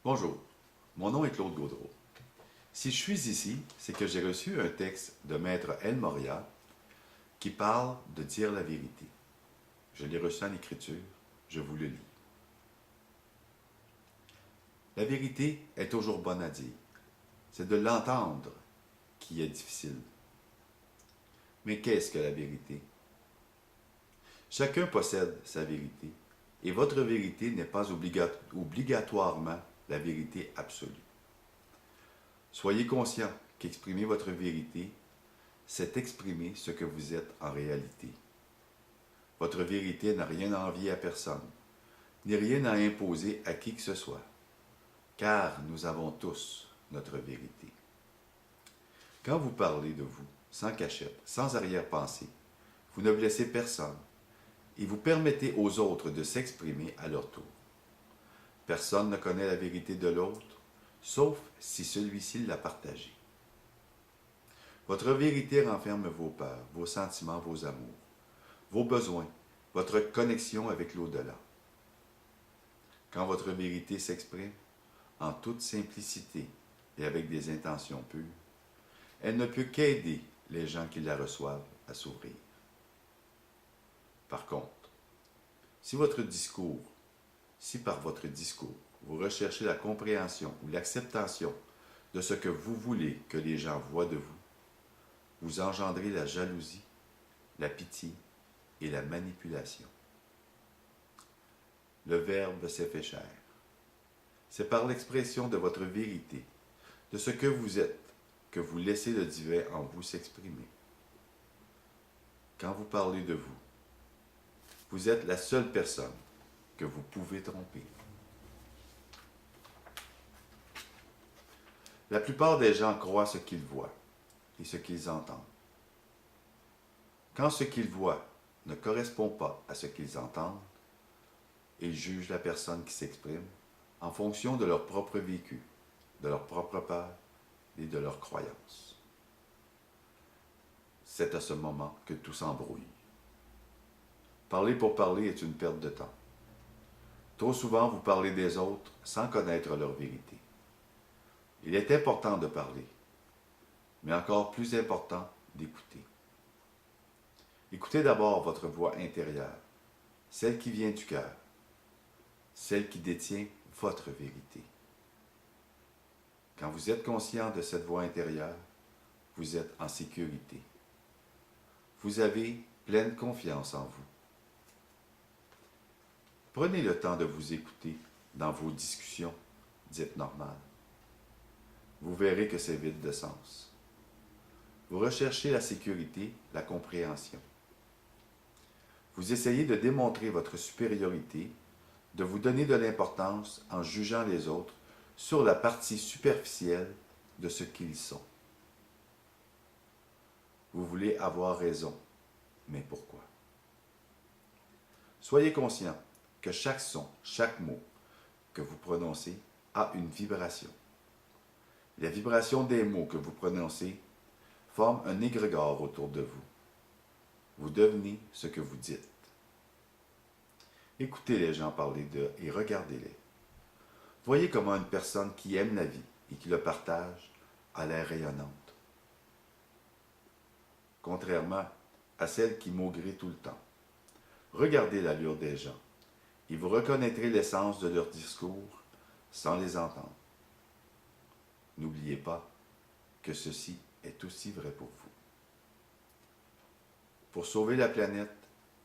Bonjour, mon nom est Claude Gaudreau. Si je suis ici, c'est que j'ai reçu un texte de Maître El Moria qui parle de dire la vérité. Je l'ai reçu en écriture, je vous le lis. La vérité est toujours bonne à dire. C'est de l'entendre qui est difficile. Mais qu'est-ce que la vérité? Chacun possède sa vérité, et votre vérité n'est pas obligatoirement la vérité absolue. Soyez conscient qu'exprimer votre vérité, c'est exprimer ce que vous êtes en réalité. Votre vérité n'a rien à envier à personne, ni rien à imposer à qui que ce soit, car nous avons tous notre vérité. Quand vous parlez de vous, sans cachette, sans arrière-pensée, vous ne blessez personne, et vous permettez aux autres de s'exprimer à leur tour. Personne ne connaît la vérité de l'autre, sauf si celui-ci l'a partagée. Votre vérité renferme vos peurs, vos sentiments, vos amours, vos besoins, votre connexion avec l'au-delà. Quand votre vérité s'exprime, en toute simplicité et avec des intentions pures, elle ne peut qu'aider les gens qui la reçoivent à s'ouvrir. Par contre, si par votre discours, vous recherchez la compréhension ou l'acceptation de ce que vous voulez que les gens voient de vous, vous engendrez la jalousie, la pitié et la manipulation. Le Verbe s'est fait chair. C'est par l'expression de votre vérité, de ce que vous êtes, que vous laissez le divin en vous s'exprimer. Quand vous parlez de vous, vous êtes la seule personne que vous pouvez tromper. La plupart des gens croient ce qu'ils voient et ce qu'ils entendent. Quand ce qu'ils voient ne correspond pas à ce qu'ils entendent, ils jugent la personne qui s'exprime en fonction de leur propre vécu, de leur propre peur et de leurs croyances. C'est à ce moment que tout s'embrouille. Parler pour parler est une perte de temps. Trop souvent, vous parlez des autres sans connaître leur vérité. Il est important de parler, mais encore plus important d'écouter. Écoutez d'abord votre voix intérieure, celle qui vient du cœur, celle qui détient votre vérité. Quand vous êtes conscient de cette voix intérieure, vous êtes en sécurité. Vous avez pleine confiance en vous. Prenez le temps de vous écouter dans vos discussions dites normales. Vous verrez que c'est vide de sens. Vous recherchez la sécurité, la compréhension. Vous essayez de démontrer votre supériorité, de vous donner de l'importance en jugeant les autres sur la partie superficielle de ce qu'ils sont. Vous voulez avoir raison, mais pourquoi? Soyez conscient que chaque son, chaque mot que vous prononcez a une vibration. Les vibrations des mots que vous prononcez forment un égrégore autour de vous. Vous devenez ce que vous dites. Écoutez les gens parler d'eux et regardez-les. Voyez comment une personne qui aime la vie et qui le partage a l'air rayonnante. Contrairement à celle qui maugrit tout le temps. Regardez l'allure des gens et vous reconnaîtrez l'essence de leur discours sans les entendre. N'oubliez pas que ceci est aussi vrai pour vous. Pour sauver la planète,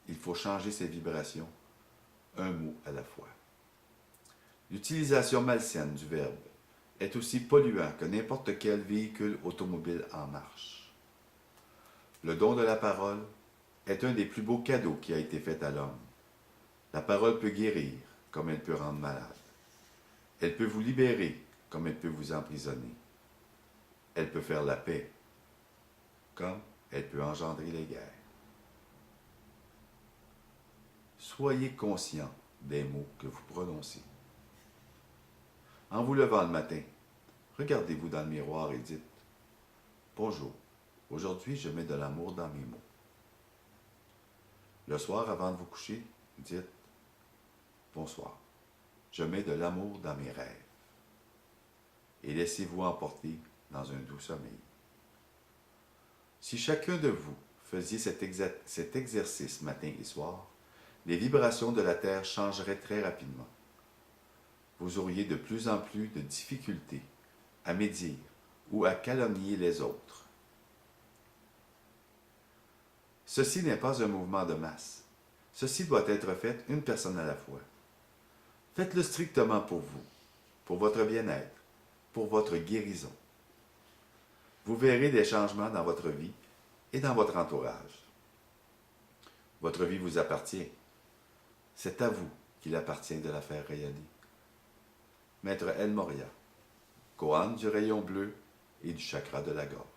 il faut changer ses vibrations, un mot à la fois. L'utilisation malsaine du verbe est aussi polluant que n'importe quel véhicule automobile en marche. Le don de la parole est un des plus beaux cadeaux qui a été fait à l'homme. La parole peut guérir comme elle peut rendre malade. Elle peut vous libérer comme elle peut vous emprisonner. Elle peut faire la paix comme elle peut engendrer les guerres. Soyez conscient des mots que vous prononcez. En vous levant le matin, regardez-vous dans le miroir et dites « Bonjour, aujourd'hui je mets de l'amour dans mes mots. » Le soir, avant de vous coucher, dites « Bonsoir, je mets de l'amour dans mes rêves. » et laissez-vous emporter dans un doux sommeil. Si chacun de vous faisiez cet exercice matin et soir, les vibrations de la Terre changeraient très rapidement. Vous auriez de plus en plus de difficultés à médire ou à calomnier les autres. Ceci n'est pas un mouvement de masse. Ceci doit être fait une personne à la fois. Faites-le strictement pour vous, pour votre bien-être, pour votre guérison. Vous verrez des changements dans votre vie et dans votre entourage. Votre vie vous appartient. C'est à vous qu'il appartient de la faire rayonner. Maître El Morya, Koan du rayon bleu et du chakra de la gorge.